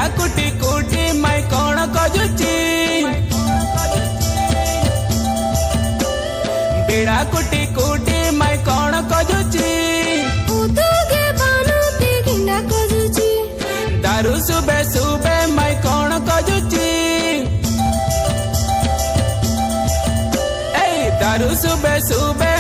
बेड़ा कुटी कुटी मैं कौन कजुची बेड़ा कुटी कुटी मैं कौन कजुची दारू सुबह सुबह मैं कौन कजुची दारू सुबह सुबह